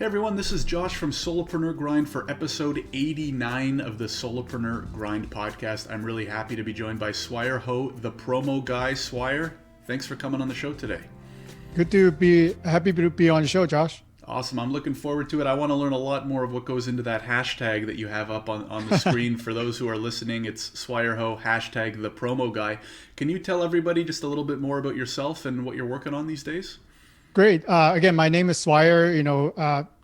Hey everyone, this is Josh from Solopreneur Grind for episode 89 of the Solopreneur Grind podcast. I'm really happy to be joined by Swire Ho, the promo guy. Swire, thanks for coming on the show today. Happy to be on the show, Josh. Awesome. I'm looking forward to it. I want to learn a lot more of what goes into that hashtag that you have up on the screen. For those who are listening, it's Swire Ho, hashtag the promo guy. Can you tell everybody just a little bit more about yourself and what you're working on these days? Great. Again, my name is Swire.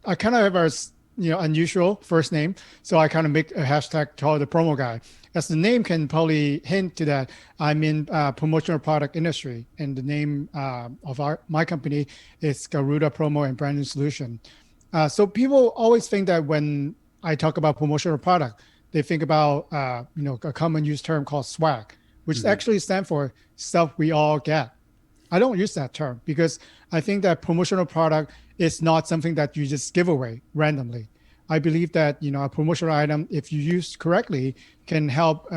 I kind of have a unusual first name, so I kind of make a hashtag called the promo guy. As the name can probably hint to that, I'm in promotional product industry, and the name of my company is Garuda Promo and Branding Solution. So people always think that when I talk about promotional product, they think about a common use term called swag, which actually stands for stuff we all get. I don't use that term because I think that promotional product is not something that you just give away randomly. I believe that a promotional item, if you use correctly, can help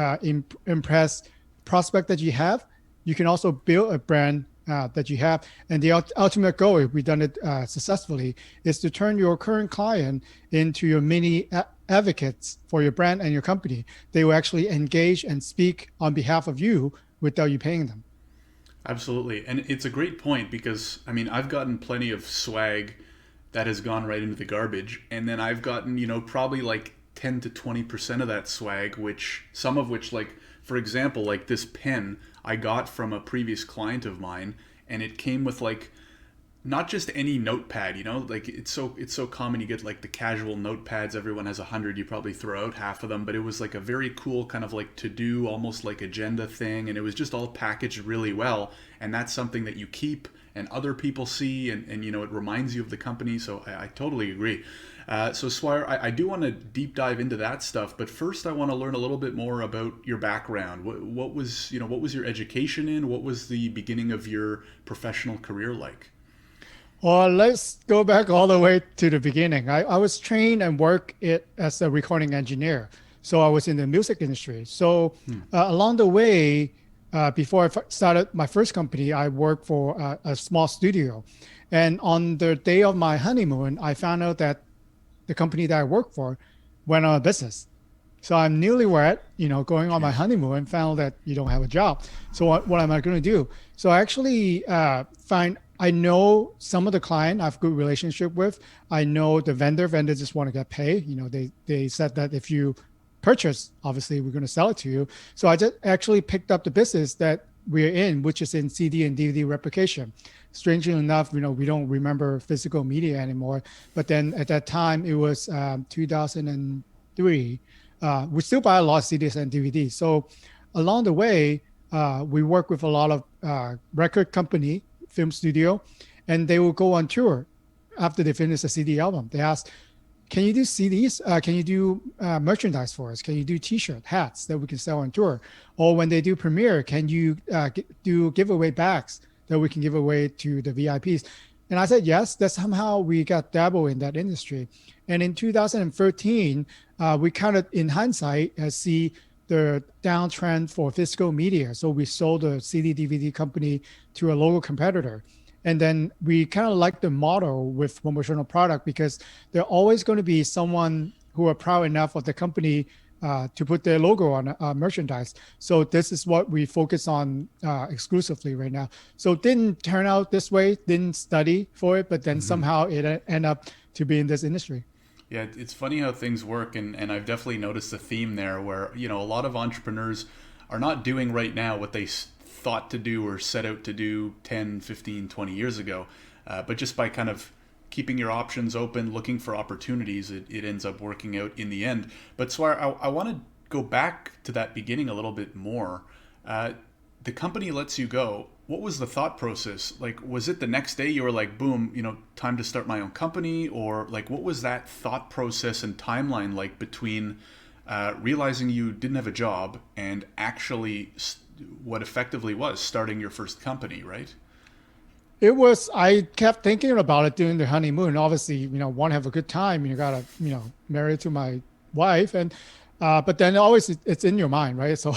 impress prospect that you have. You can also build a brand that you have, and the ultimate goal, if we've done it successfully, is to turn your current client into your mini advocates for your brand and your company. They will actually engage and speak on behalf of you without you paying them. Absolutely. And it's a great point because, I've gotten plenty of swag that has gone right into the garbage. And then I've gotten, probably like 10 to 20% of that swag, some of which, like, for example, like this pen I got from a previous client of mine, and it came with like, not just any notepad, like it's so common. You get like the casual notepads. Everyone has 100. You probably throw out half of them, but it was like a very cool kind of like to do, almost like agenda thing. And it was just all packaged really well. And that's something that you keep and other people see, and it reminds you of the company. So I totally agree. So Swire, I do want to deep dive into that stuff, but first I want to learn a little bit more about your background. What was your education in? What was the beginning of your professional career like? Well, let's go back all the way to the beginning. I was trained and worked as a recording engineer. So I was in the music industry. So along the way, before I started my first company, I worked for a small studio. And on the day of my honeymoon, I found out that the company that I worked for went out of business. So I'm newlywed, going on my honeymoon, and found that you don't have a job. So what am I going to do? So I actually I know some of the client I have good relationship with. I know the vendor just want to get paid. They said that if you purchase, obviously we're going to sell it to you. So I just actually picked up the business that we're in, which is in CD and DVD replication. Strangely enough, we don't remember physical media anymore. But then at that time, it was 2003. We still buy a lot of CDs and DVDs. So along the way, we work with a lot of record company, film studio, and they will go on tour after they finish a CD album. They ask, can you do CDs? Can you do merchandise for us? Can you do t-shirt, hats that we can sell on tour? Or when they do premiere, can you do giveaway bags that we can give away to the VIPs? And I said, yes. That's somehow we got dabbled in that industry. And in 2013, we kind of, in hindsight, see the downtrend for physical media. So we sold a CD DVD company to a local competitor. And then we kind of like the model with promotional product because they're always going to be someone who are proud enough of the company to put their logo on merchandise. So this is what we focus on exclusively right now. So it didn't turn out this way, didn't study for it, but then somehow it ended up to be in this industry. Yeah, it's funny how things work, and I've definitely noticed a theme there where, a lot of entrepreneurs are not doing right now what they thought to do or set out to do 10, 15, 20 years ago. But just by kind of keeping your options open, looking for opportunities, it ends up working out in the end. But Swire, I want to go back to that beginning a little bit more. The company lets you go. What was the thought process? Like, was it the next day you were like, boom, time to start my own company? Or like, what was that thought process and timeline like between realizing you didn't have a job and actually what effectively was starting your first company, right? I kept thinking about it during the honeymoon. Obviously, want to have a good time. You got to, married to my wife. And, but then always it's in your mind, right? So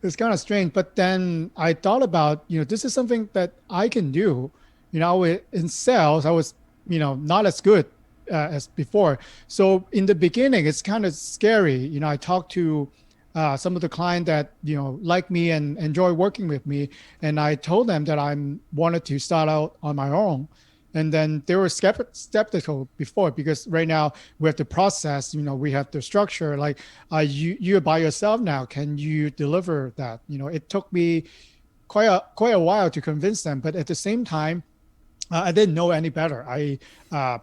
it's kind of strange. But then I thought about, this is something that I can do. In sales, I was, not as good as before. So in the beginning, it's kind of scary. I talked to some of the clients that like me and enjoy working with me, and I told them that I wanted to start out on my own. And then they were skeptical before, because right now we have the process, we have the structure. Like, you're by yourself now. Can you deliver that? It took me quite a while to convince them, but at the same time, I didn't know any better. I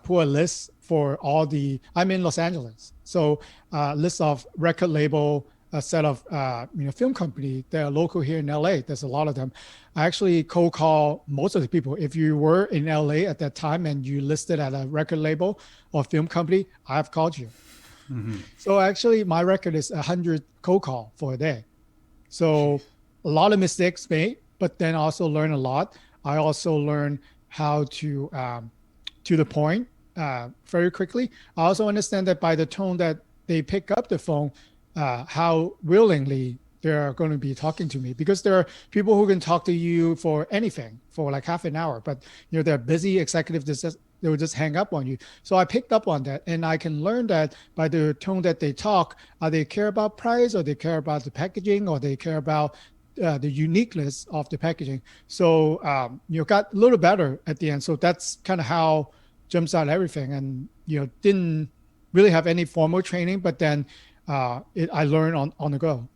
put a list for I'm in Los Angeles, so list of record label, a set of film company that are local here in LA. There's a lot of them. I actually cold call most of the people. If you were in LA at that time and you listed at a record label or film company, I've called you. Mm-hmm. So actually, my record is 100 cold call for a day. So a lot of mistakes made, but then also learn a lot. I also learn how to the point very quickly. I also understand that by the tone that they pick up the phone, how willingly they're going to be talking to me, because there are people who can talk to you for anything for like half an hour, but they're busy executives, they will just hang up on you. So I picked up on that, and I can learn that by the tone that they talk, they care about price, or they care about the packaging, or they care about the uniqueness of the packaging. So got a little better at the end. So that's kind of how jumps out everything, and didn't really have any formal training, but then I learned on the go.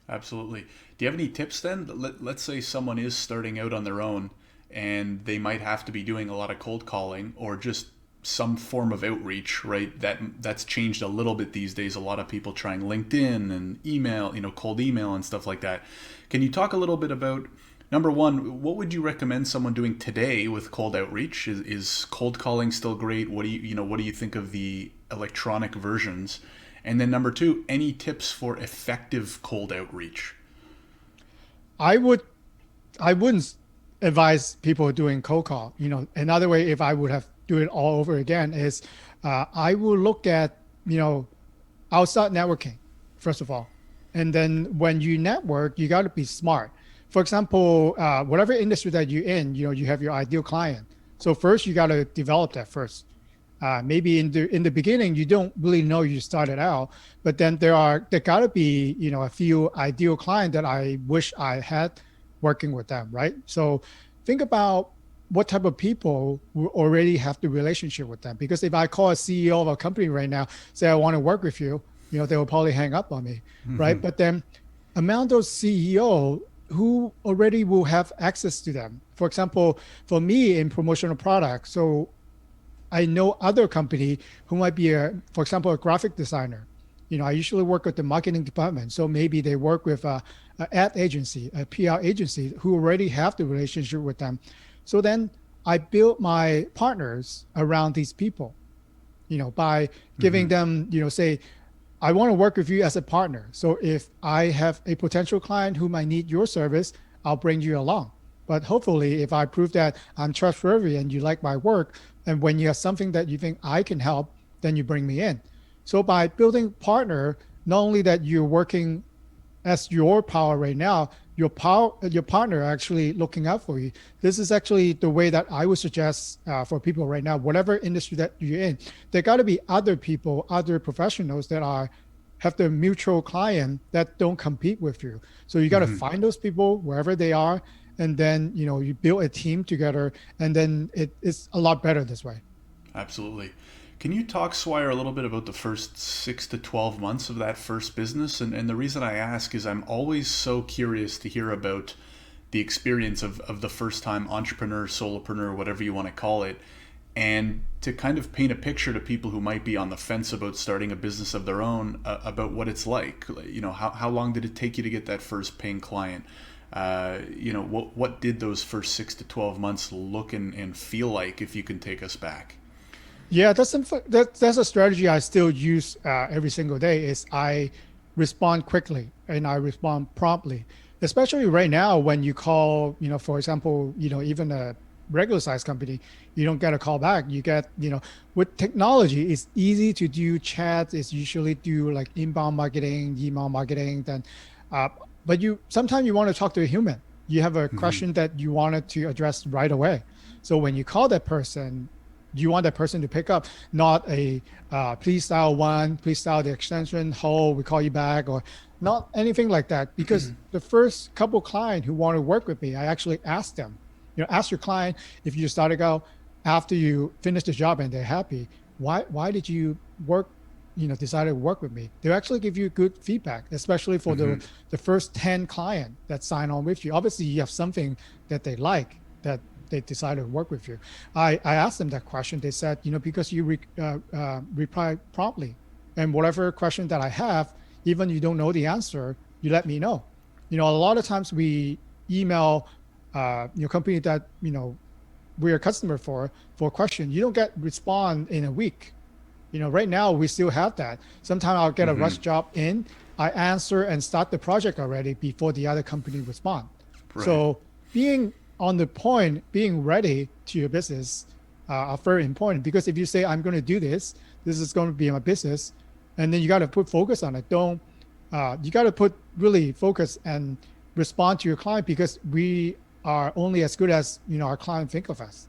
Absolutely. Do you have any tips then? Let's say someone is starting out on their own and they might have to be doing a lot of cold calling or just some form of outreach, right? That's changed a little bit these days. A lot of people trying LinkedIn and email, cold email and stuff like that. Can you talk a little bit about, number one, what would you recommend someone doing today with cold outreach? Is cold calling still great? What do you think of the electronic versions? And then number two, any tips for effective cold outreach? I wouldn't advise people doing cold call. Another way, if I would have do it all over again, is I will look at, I'll start networking first of all. And then when you network, you got to be smart. For example, whatever industry that you're in, you have your ideal client. So first you got to develop that first. Maybe in the beginning, you don't really know you started out, but then there got to be, a few ideal clients that I wish I had working with them, right? So think about what type of people will already have the relationship with them. Because if I call a CEO of a company right now, say, I want to work with you, they will probably hang up on me, mm-hmm. right? But then among those CEO who already will have access to them. For example, for me in promotional products, so I know other company who might be for example, a graphic designer. I usually work with the marketing department. So maybe they work with a ad agency, a PR agency who already have the relationship with them. So then I build my partners around these people, by giving mm-hmm. them, say, I want to work with you as a partner. So if I have a potential client who might need your service, I'll bring you along. But hopefully, if I prove that I'm trustworthy and you like my work, and when you have something that you think I can help, then you bring me in. So by building partner, not only that you're working as your power right now, your partner actually looking out for you. This is actually the way that I would suggest for people right now, whatever industry that you're in, there got to be other people, other professionals that have the mutual client that don't compete with you. So you got to mm-hmm. find those people wherever they are. And then, you build a team together, and then it's a lot better this way. Absolutely. Can you talk, Swire, a little bit about the first 6 to 12 months of that first business? And the reason I ask is I'm always so curious to hear about the experience of the first time entrepreneur, solopreneur, whatever you want to call it, and to kind of paint a picture to people who might be on the fence about starting a business of their own, about what it's like. How long did it take you to get that first paying client? What did those first 6 to 12 months look and feel like, if you can take us back? Yeah, that's a strategy I still use every single day. Is I respond quickly and I respond promptly, especially right now when you call, for example, even a regular size company, you don't get a call back. You get, with technology, it's easy to do chats. It's usually do like inbound marketing, email marketing, then but sometimes you want to talk to a human. You have a mm-hmm. question that you wanted to address right away. So when you call that person, you want that person to pick up, not a please dial one, please dial the extension, hold, we call you back, or not anything like that. Because the first couple clients who want to work with me, I actually ask them, ask your client, if you started out after you finish the job and they're happy, why did you work, decided to work with me? They'll actually give you good feedback, especially for the first 10 client that sign on with you. Obviously you have something that they like, that they decided to work with you. I asked them that question. They said, because you reply promptly, and whatever question that I have, even you don't know the answer, you let me know. A lot of times we email, company that, we're a customer for a question. You don't get respond in a week. Right now we still have that. Sometimes I'll get a rush job in, I answer and start the project already before the other company respond. Right. So being on the point, being ready to your business are very important, because if you say, I'm going to do this is going to be my business, and then you got to put focus on it. You got to put really focus and respond to your client, because we are only as good as, our client think of us.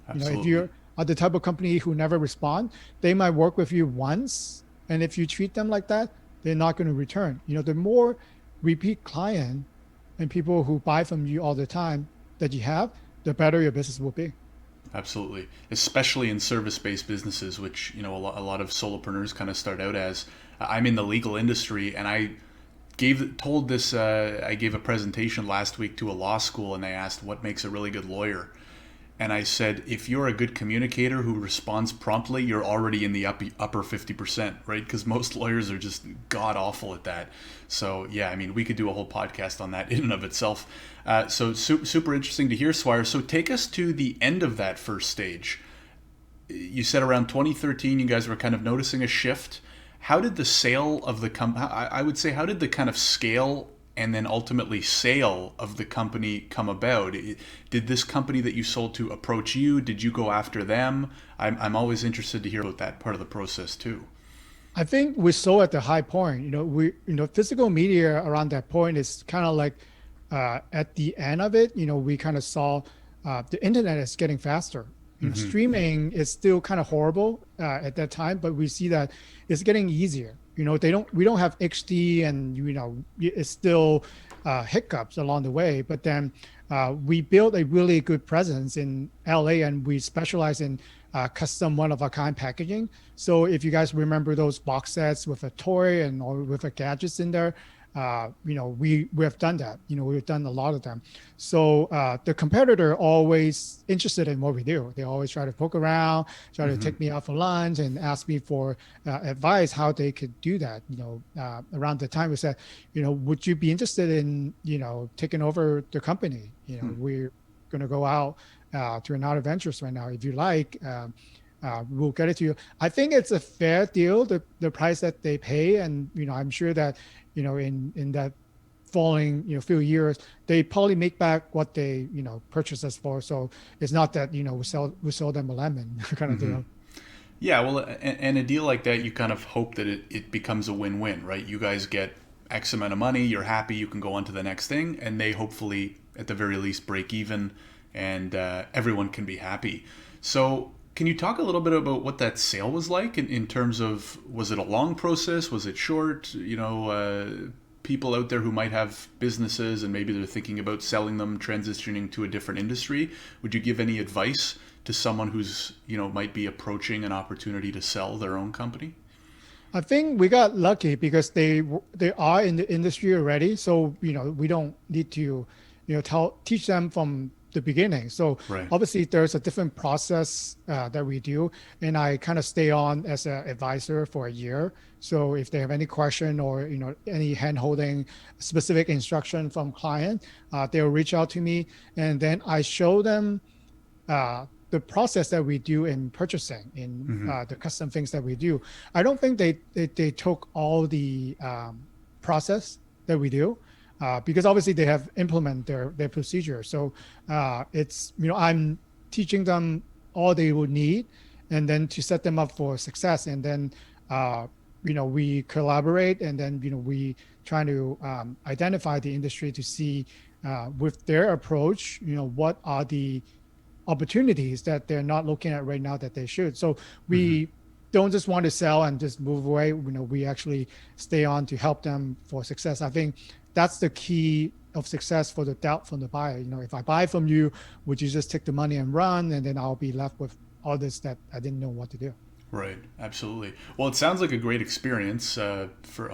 Absolutely. If you're the type of company who never respond, they might work with you once. And if you treat them like that, they're not going to return. The more repeat client and people who buy from you all the time that you have, the better your business will be. Absolutely. Especially in service-based businesses, which, a lot of solopreneurs kind of start out as. I'm in the legal industry, and I gave a presentation last week to a law school, and they asked what makes a really good lawyer. And I said, if you're a good communicator who responds promptly, you're already in the upper 50%, right? Because most lawyers are just god awful at that. So yeah, we could do a whole podcast on that in and of itself. So super interesting to hear, Swire. So take us to the end of that first stage. You said around 2013, you guys were kind of noticing a shift. How did the sale of the company, I would say, how did the kind of scale and then ultimately sale of the company come about? Did this company that you sold to approach you? Did you go after them? I'm always interested to hear about that part of the process too. I think we saw at the high point, physical media around that point is kind of like at the end of it, we kind of saw the internet is getting faster. Streaming is still kind of horrible at that time, but we see that it's getting easier. We don't have HD, and it's still hiccups along the way. But then we built a really good presence in LA, and we specialize in custom one-of-a-kind packaging. So if you guys remember those box sets with a toy or with a gadgets in there, we have done that. We've done a lot of them. So the competitor always interested in what we do. They always try to poke around, try to take me out for lunch and ask me for advice how they could do that. Around the time we said, would you be interested in, taking over the company? We're going to go out to another ventures right now. If you like, we'll get it to you. I think it's a fair deal, the price that they pay. And, I'm sure that, in that following, few years, they probably make back what they, purchased us for. So it's not that, we sell them a lemon kind of deal. Yeah, well, and a deal like that, you kind of hope that it becomes a win-win, right? You guys get X amount of money, you're happy, you can go on to the next thing, and they hopefully, at the very least, break even, and everyone can be happy. So can you talk a little bit about what that sale was like in terms of, was it a long process? Was it short? People out there who might have businesses and maybe they're thinking about selling them, transitioning to a different industry. Would you give any advice to someone who's, might be approaching an opportunity to sell their own company? I think we got lucky because they are in the industry already. So, we don't need to, teach them from the beginning. So right. Obviously there's a different process that we do, and I kind of stay on as an advisor for a year. So if they have any question or any hand holding specific instruction from client, they'll reach out to me, and then I show them the process that we do in purchasing, in the custom things that we do. I don't think they took all the process that we do. Because obviously they have implemented their procedure. So it's, I'm teaching them all they would need, and then to set them up for success. And then, we collaborate, and then, we try to identify the industry to see with their approach, what are the opportunities that they're not looking at right now that they should. So Mm-hmm. we don't just want to sell and just move away. We actually stay on to help them for success. I think that's the key of success for the doubt from the buyer. If I buy from you, would you just take the money and run, and then I'll be left with all this that I didn't know what to do. Right, absolutely. Well, it sounds like a great experience for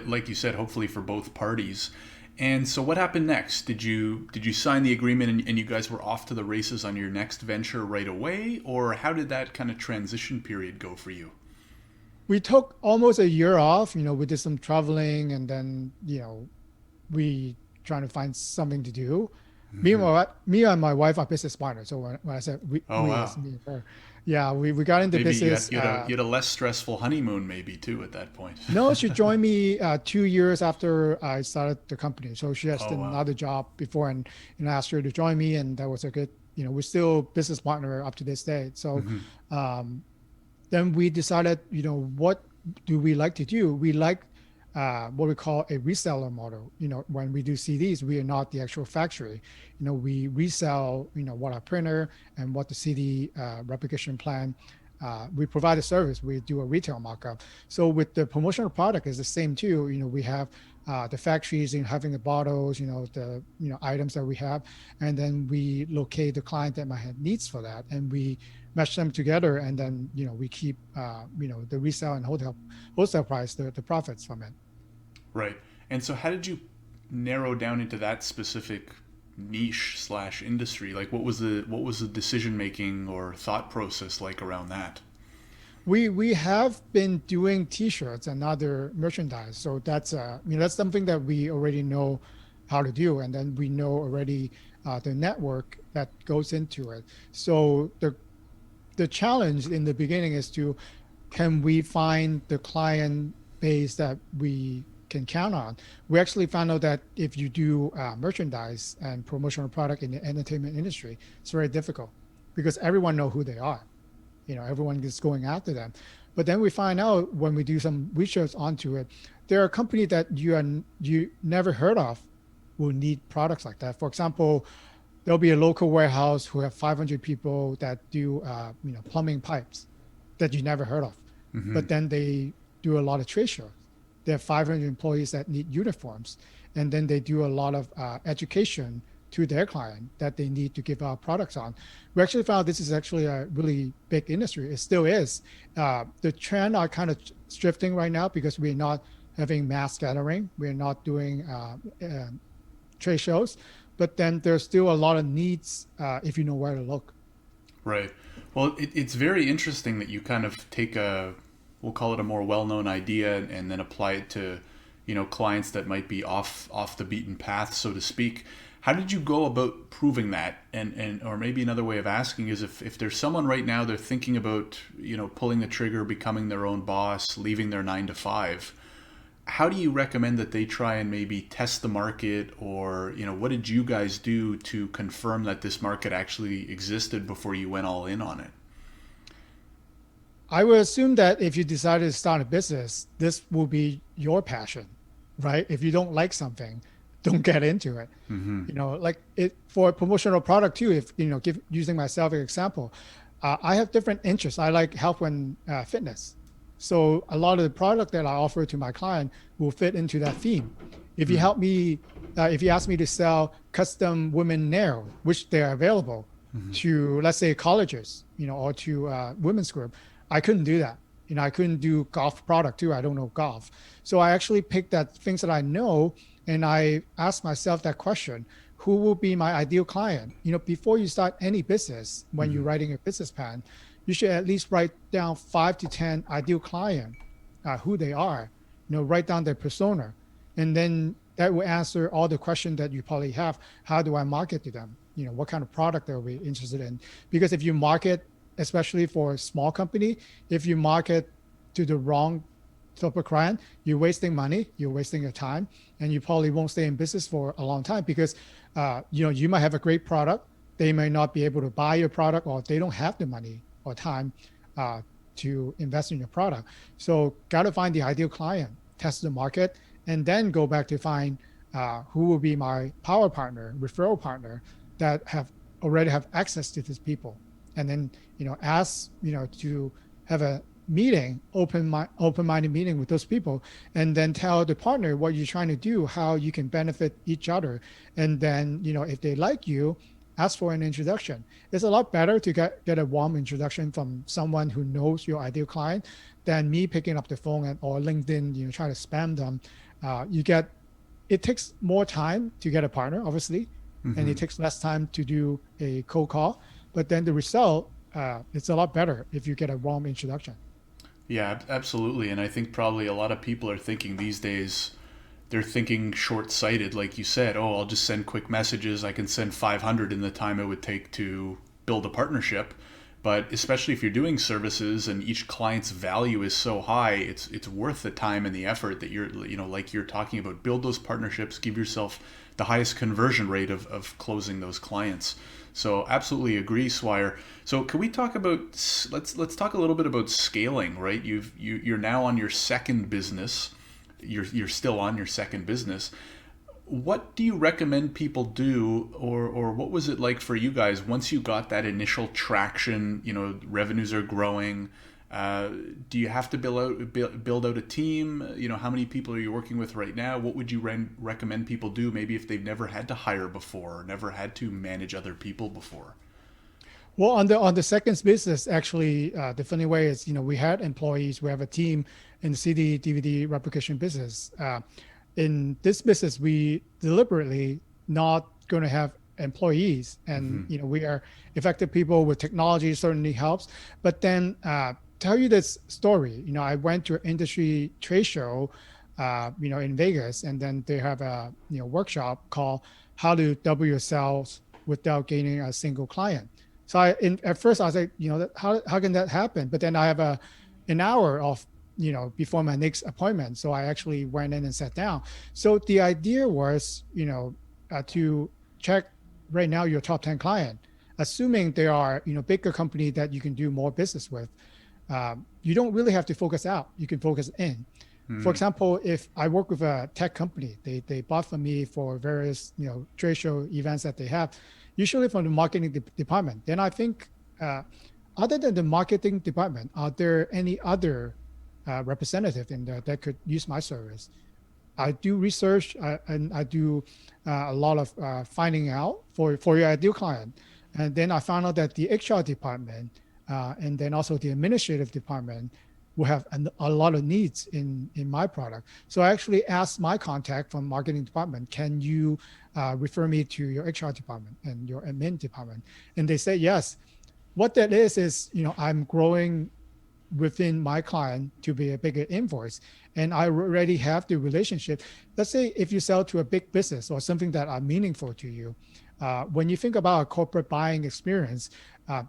like you said, hopefully for both parties. And so, what happened next? Did you sign the agreement and you guys were off to the races on your next venture right away, or how did that kind of transition period go for you? We took almost a year off. We did some traveling, and then we trying to find something to do. Hmm. Me and my wife are business partners. So when I said Oh we wow, as me and her, yeah, we got into maybe you business. had, you had a you had a less stressful honeymoon maybe too at that point. No, she joined me 2 years after I started the company. So she has Oh wow. another job before, and I asked her to join me, and that was a good. We're still business partner up to this day. So Hmm. um, then we decided, what do we like to do? We like what we call a reseller model. When we do CDs, we are not the actual factory. We resell, what our printer and what the CD replication plan. We provide a service. We do a retail markup. So with the promotional product is the same too. We have the factories in having the bottles, the items that we have, and then we locate the client that might have needs for that, and we mesh them together, and then we keep the resale and wholesale price, the profits from it. Right. And so, how did you narrow down into that specific niche slash industry? Like, what was the decision making or thought process like around that? We have been doing T-shirts and other merchandise, so that's something that we already know how to do, and then we know already the network that goes into it. So the challenge in the beginning is to, can we find the client base that we can count on? We actually found out that if you do merchandise and promotional product in the entertainment industry, it's very difficult because everyone know who they are. Everyone is going after them. But then we find out when we do some research onto it, there are companies that you never heard of will need products like that. For example, there'll be a local warehouse who have 500 people that do plumbing pipes that you never heard of, Hmm. but then they do a lot of trade shows. They have 500 employees that need uniforms, and then they do a lot of education to their client that they need to give out products on. We actually found this is actually a really big industry. It still is. The trend are kind of shifting right now because we're not having mass gathering. We're not doing trade shows, but then there's still a lot of needs if you know where to look. Right. Well, it's very interesting that you kind of take we'll call it a more well-known idea and then apply it to, clients that might be off the beaten path, so to speak. How did you go about proving that? And or maybe another way of asking is if there's someone right now they're thinking about, pulling the trigger, becoming their own boss, leaving their 9 to 5. How do you recommend that they try and maybe test the market, or what did you guys do to confirm that this market actually existed before you went all in on it? I would assume that if you decided to start a business, this will be your passion, right? If you don't like something, don't get into it. Mm-hmm. Like it for a promotional product too. If using myself as an example, I have different interests. I like health and fitness, so a lot of the product that I offer to my client will fit into that theme. If you help me, if you ask me to sell custom women nail, which they're available Mm-hmm. to, let's say, colleges, or to women's group, I couldn't do that. I couldn't do golf product too. I don't know golf. So I actually picked that things that I know, and I asked myself that question: who will be my ideal client? Before you start any business, when Mm-hmm. you're writing a business plan, you should at least write down 5 to 10 ideal client, who they are. Write down their persona, and then that will answer all the questions that you probably have. How do I market to them? What kind of product they'll be interested in? Because if you market, especially for a small company, if you market to the wrong type of client, you're wasting money, you're wasting your time, and you probably won't stay in business for a long time because you might have a great product, they may not be able to buy your product, or they don't have the money or time uh, to invest in your product. So got to find the ideal client, test the market, and then go back to find who will be my power partner, referral partner that have already have access to these people, and then ask to have a meeting, open-minded meeting with those people, and then tell the partner what you're trying to do, how you can benefit each other, and then if they like you, ask for an introduction. It's a lot better to get a warm introduction from someone who knows your ideal client than me picking up the phone or LinkedIn, trying to spam them. It takes more time to get a partner, obviously, and it takes less time to do a cold call. But then the result, it's a lot better if you get a warm introduction. Yeah, absolutely. And I think probably a lot of people are thinking these days, they're thinking short-sighted, like you said. Oh, I'll just send quick messages. I can send 500 in the time it would take to build a partnership. But especially if you're doing services and each client's value is so high, it's worth the time and the effort that like you're talking about. Build those partnerships, give yourself the highest conversion rate of closing those clients. So absolutely agree, Swire. So can we talk about, let's talk a little bit about scaling, right? You're now on your second business. You're still on your second business. What do you recommend people do, or what was it like for you guys once you got that initial traction? Revenues are growing. Do you have to build out a team? How many people are you working with right now? What would you recommend people do, maybe if they've never had to hire before, or never had to manage other people before? Well, on the second business, actually, the funny way is, we had employees, we have a team in the CD DVD replication business. In this business, we deliberately not going to have employees, and we are effective people with technology certainly helps. But then tell you this story. I went to an industry trade show, in Vegas, and then they have a workshop called "How to Double Your Sales Without Gaining a Single Client." So at first I was like, how can that happen? But then I have an hour of before my next appointment. So I actually went in and sat down. So the idea was, to check right now your top 10 client, assuming they are, bigger company that you can do more business with. You don't really have to focus out. You can focus in. For example, if I work with a tech company, they bought from me for various, trade show events that they have, usually from the marketing department. Then I think, other than the marketing department, are there any other representative in there that could use my service? I do research and I do a lot of finding out for your ideal client. And then I found out that the HR department and then also the administrative department will have a lot of needs in my product. So I actually asked my contact from marketing department, can you refer me to your HR department and your admin department? And they said yes. What that is, I'm growing within my client to be a bigger invoice, and I already have the relationship. Let's say if you sell to a big business or something that are meaningful to you, when you think about a corporate buying experience,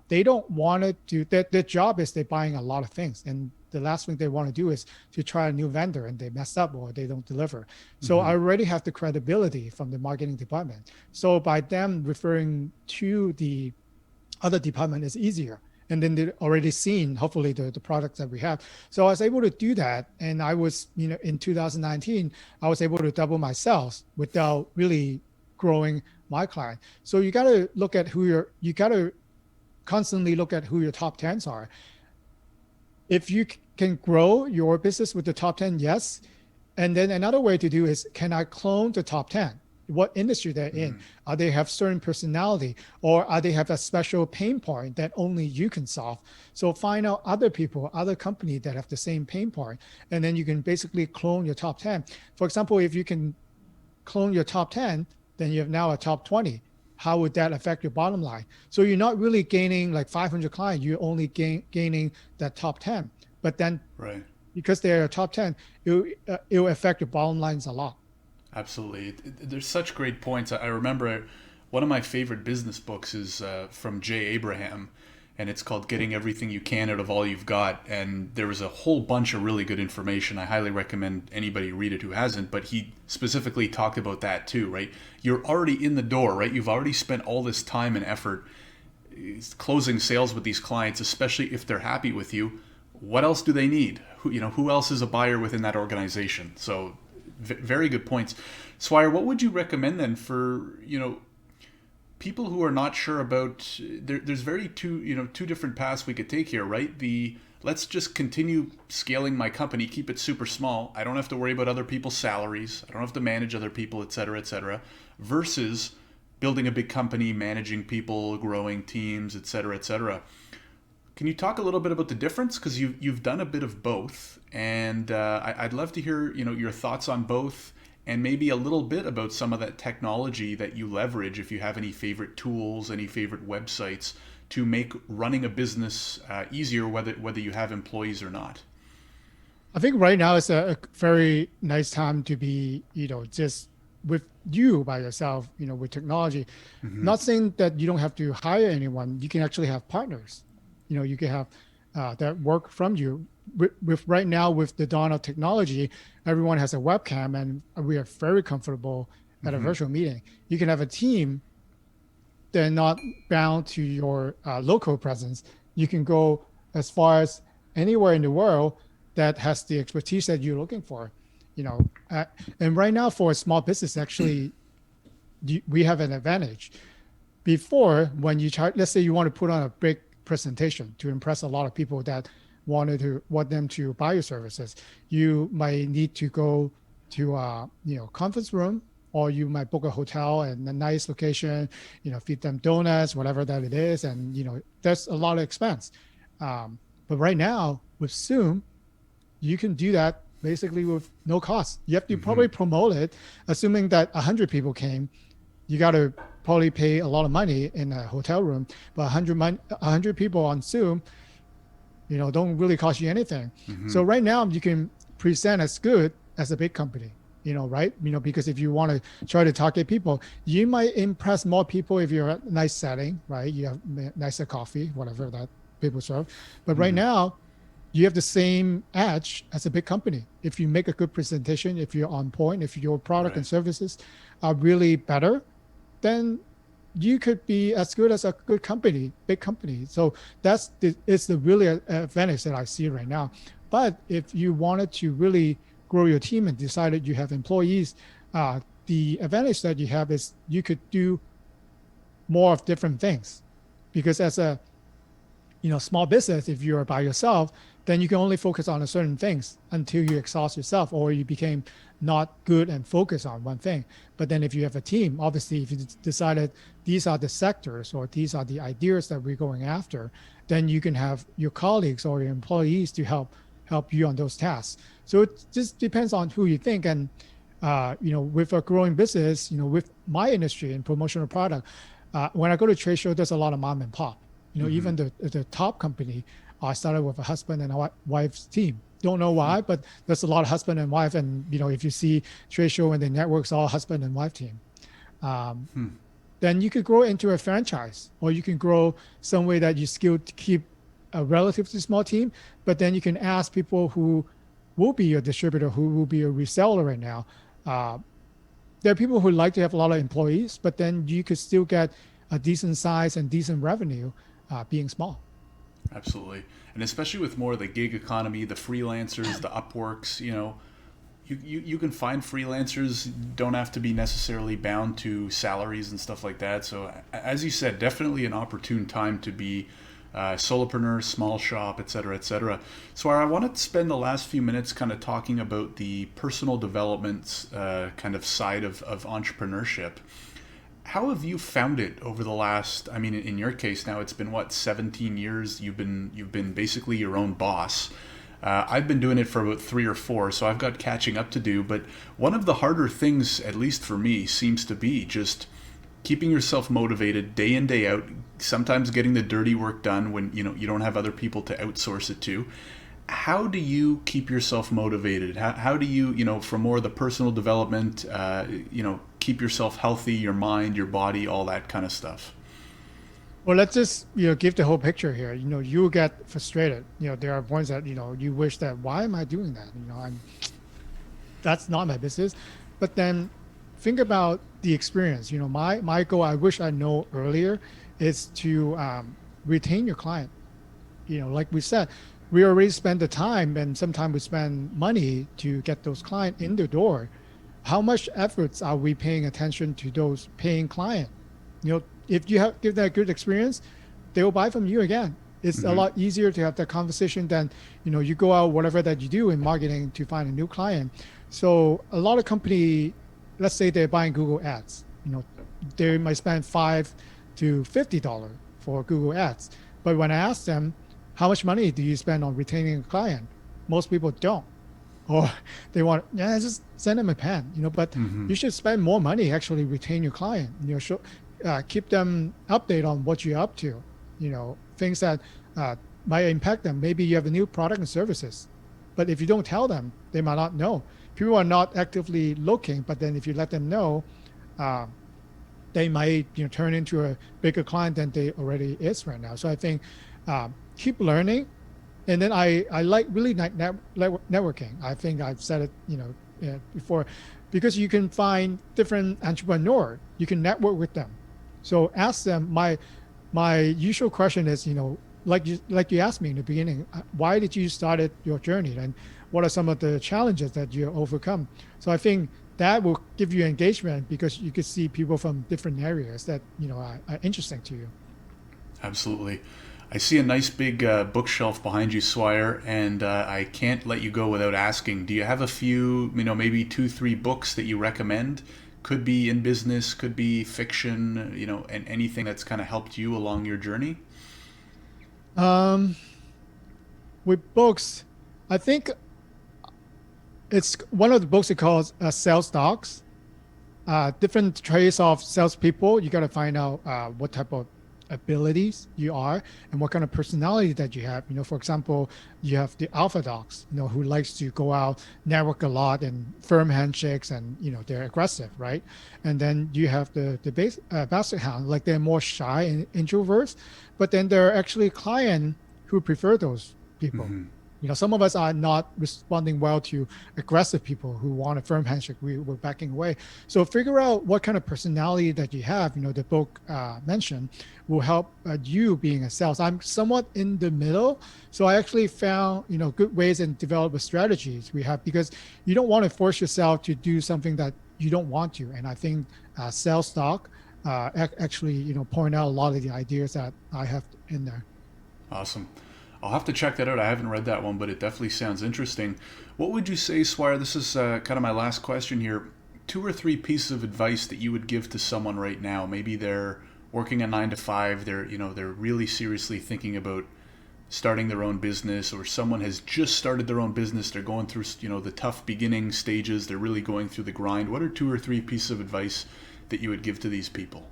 they don't want to do that. Their job is they're buying a lot of things, and the last thing they want to do is to try a new vendor and they mess up or they don't deliver. So I already have the credibility from the marketing department. So by them referring to the other department is easier. And then they've already seen, hopefully, the products that we have. So I was able to do that. And I was, in 2019, I was able to double my sales without really growing my client. So you got to look at you got to constantly look at who your top 10s are. If you can grow your business with the top 10, yes. And then another way to do is, can I clone the top 10? What industry they're in? Are they have certain personality, or are they have a special pain point that only you can solve? So find out other people, other companies that have the same pain point, and then you can basically clone your top 10. For example, if you can clone your top 10, then you have now a top 20. How would that affect your bottom line? So you're not really gaining like 500 clients, you're only gaining that top 10. But then, right, because they're a top 10, it will affect your bottom lines a lot. Absolutely. There's such great points. I remember one of my favorite business books is from Jay Abraham, and it's called Getting Everything You Can Out of All You've Got. And there was a whole bunch of really good information. I highly recommend anybody read it who hasn't, but he specifically talked about that too, right? You're already in the door, right? You've already spent all this time and effort closing sales with these clients, especially if they're happy with you. What else do they need? Who else is a buyer within that organization? So very good points. Swire, what would you recommend then for, people who are not sure about there's very two different paths we could take here, right? The let's just continue scaling my company, keep it super small. I don't have to worry about other people's salaries. I don't have to manage other people, et cetera, et cetera. Versus building a big company, managing people, growing teams, et cetera, et cetera. Can you talk a little bit about the difference? Because you've done a bit of both, and I'd love to hear your thoughts on both, and maybe a little bit about some of that technology that you leverage. If you have any favorite tools, any favorite websites to make running a business easier, whether you have employees or not. I think right now is a very nice time to be, just with you by yourself, with technology. Mm-hmm. Not saying that you don't have to hire anyone. You can actually have partners. You can have that work from you. With right now, with the dawn of technology, everyone has a webcam, and we are very comfortable at a virtual meeting. You can have a team. They're not bound to your local presence. You can go as far as anywhere in the world that has the expertise that you're looking for. And right now for a small business, actually, we have an advantage. Before, when you try, let's say you want to put on a big presentation to impress a lot of people that want them to buy your services, you might need to go to a conference room, or you might book a hotel and a nice location, feed them donuts, whatever that it is. And, there's a lot of expense. But right now with Zoom, you can do that basically with no cost. You have to probably promote it, assuming that 100 people came. You got to probably pay a lot of money in a hotel room, but 100 people on Zoom, don't really cost you anything. So right now you can present as good as a big company. Right? Because if you want to try to target people, you might impress more people if you're at a nice setting, right? You have nicer coffee, whatever that people serve. But right now, you have the same edge as a big company. If you make a good presentation, if you're on point, if your product and services are really better, then you could be as good as a good company, big company. So it's the really advantage that I see right now. But if you wanted to really grow your team and decided you have employees, the advantage that you have is you could do more of different things. Because as a small business, if you're by yourself, then you can only focus on a certain things until you exhaust yourself or you became not good and focus on one thing. But then if you have a team, obviously, if you decided these are the sectors or these are the ideas that we're going after, then you can have your colleagues or your employees to help you on those tasks. So it just depends on who you think. And, with a growing business, with my industry and promotional product, when I go to trade show, there's a lot of mom and pop. Even the top company, I started with a husband and a wife's team. Don't know why, but there's a lot of husband and wife. And, if you see trade show and the networks, all husband and wife team. Then you could grow into a franchise, or you can grow some way that you still keep a relatively small team, but then you can ask people who will be your distributor, who will be a reseller right now. There are people who like to have a lot of employees, but then you could still get a decent size and decent revenue being small. Absolutely. And especially with more of the gig economy, the freelancers, the Upworks, you can find freelancers, don't have to be necessarily bound to salaries and stuff like that. So as you said, definitely an opportune time to be solopreneur, small shop, et cetera, et cetera. So I wanted to spend the last few minutes kind of talking about the personal development kind of side of entrepreneurship. How have you found it over the last, in your case now, it's been 17 years, you've been basically your own boss. I've been doing it for about 3 or 4, so I've got catching up to do. But one of the harder things, at least for me, seems to be just keeping yourself motivated day in, day out, sometimes getting the dirty work done when you don't have other people to outsource it to. How do you keep yourself motivated? How do you, for more of the personal development, keep yourself healthy, your mind, your body, all that kind of stuff? Well, let's just give the whole picture here. You get frustrated. There are points that you wish that, why am I doing that? That's not my business. But then think about the experience. My goal, I wish I know earlier, is to retain your client. Like we said, we already spend the time, and sometimes we spend money to get those clients in the door. How much efforts are we paying attention to those paying clients? if you give that good experience, they will buy from you again. It's a Hmm. lot easier to have that conversation than, you go out, whatever that you do in marketing to find a new client. So a lot of company, let's say they're buying Google ads, they might spend $5 to $50 for Google ads. But when I ask them, how much money do you spend on retaining a client? Most people don't. Or they want, yeah, just send them a pen, but Hmm. you should spend more money actually retain your client, keep them update on what you're up to, things that might impact them. Maybe you have a new product and services, but if you don't tell them, they might not know. People are not actively looking, but then if you let them know, uh, they might turn into a bigger client than they already is right now. So I think keep learning, and then I like really networking. I think I've said it before, because you can find different entrepreneur, you can network with them. So ask them. My usual question is, like you asked me in the beginning, why did you started your journey, and what are some of the challenges that you overcome? So I think that will give you engagement, because you could see people from different areas that are interesting to you. Absolutely. I see a nice big bookshelf behind you, Swire, and I can't let you go without asking. Do you have a few, maybe two, three books that you recommend? Could be in business, could be fiction, and anything that's kind of helped you along your journey? Um, with books, I think it's one of the books it calls Sales Docs. Different traits of salespeople. You got to find out what type of abilities you are and what kind of personality that you have. For example, you have the alpha dogs, who likes to go out, network a lot, and firm handshakes, and they're aggressive, right? And then you have the basset hound, like they're more shy and introverts, but then there are actually clients who prefer those people. Hmm. Some of us are not responding well to aggressive people who want a firm handshake. We're backing away. So figure out what kind of personality that you have. The book mentioned will help you being a sales. I'm somewhat in the middle, so I actually found good ways and develop strategies we have, because you don't want to force yourself to do something that you don't want to. And I think sales stock actually point out a lot of the ideas that I have in there. Awesome. I'll have to check that out. I haven't read that one, but it definitely sounds interesting. What would you say, Swire? This is kind of my last question here. Two or three pieces of advice that you would give to someone right now. Maybe they're working a 9 to 5. They're really seriously thinking about starting their own business, or someone has just started their own business. They're going through the tough beginning stages. They're really going through the grind. What are two or three pieces of advice that you would give to these people?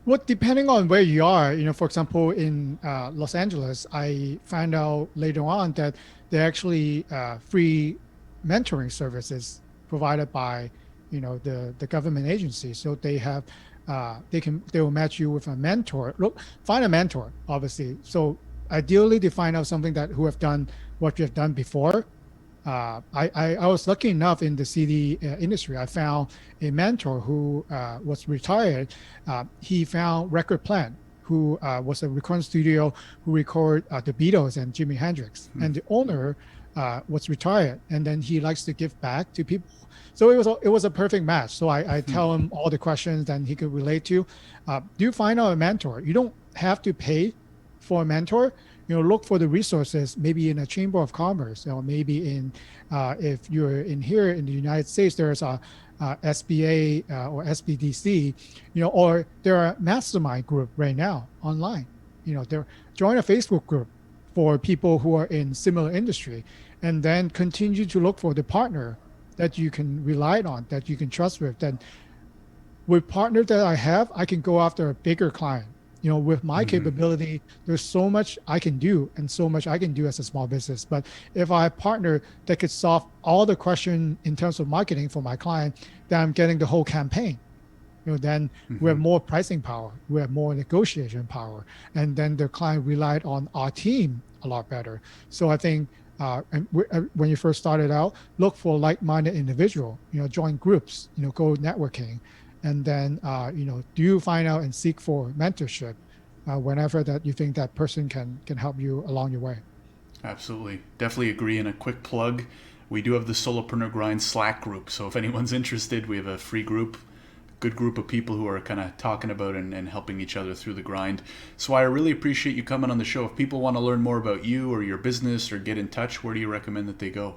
Well, depending on where you are, for example, in Los Angeles, I found out later on that there are actually free mentoring services provided by, the government agency. So they have, they will match you with a mentor. Look, find a mentor, obviously. So ideally, they find out something that who have done what you have done before. I was lucky enough in the CD industry. I found a mentor who was retired. He found Record Plant, who was a recording studio who recorded the Beatles and Jimi Hendrix. Hmm. And the owner was retired, and then he likes to give back to people. So it was a perfect match. So I tell him all the questions that he could relate to. Do find out a mentor. You don't have to pay for a mentor. Look for the resources, maybe in a chamber of commerce, or maybe in, if you're in here in the United States, there's a SBA or SBDC, or there are mastermind group right now online. There, join a Facebook group for people who are in similar industry, and then continue to look for the partner that you can rely on, that you can trust with. That with partner that I have, I can go after a bigger client. With my Hmm. capability, there's so much I can do, and so much I can do as a small business. But if I have a partner that could solve all the question in terms of marketing for my client, then I'm getting the whole campaign. Then we have Hmm. more pricing power, we have more negotiation power, and then the client relied on our team a lot better. So I think when you first started out, look for like-minded individual. Join groups. Go networking, and then do you find out and seek for mentorship whenever that you think that person can help you along your way. Absolutely. Definitely agree. And a quick plug, we do have the Solopreneur Grind Slack group. So if anyone's interested, we have a free group. good group of people who are kind of talking about and helping each other through the grind. So I really appreciate you coming on the show. If people want to learn more about you or your business or get in touch, where do you recommend that they go?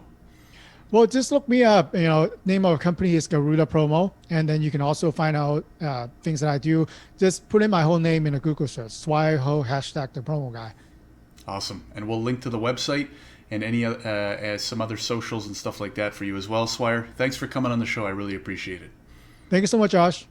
Well, just look me up. Name of our company is Garuda Promo, and then you can also find out things that I do. Just put in my whole name in a Google search, Swire Ho, hashtag the promo guy. Awesome. And we'll link to the website and any some other socials and stuff like that for you as well, Swire. Thanks for coming on the show. I really appreciate it. Thank you so much, Josh.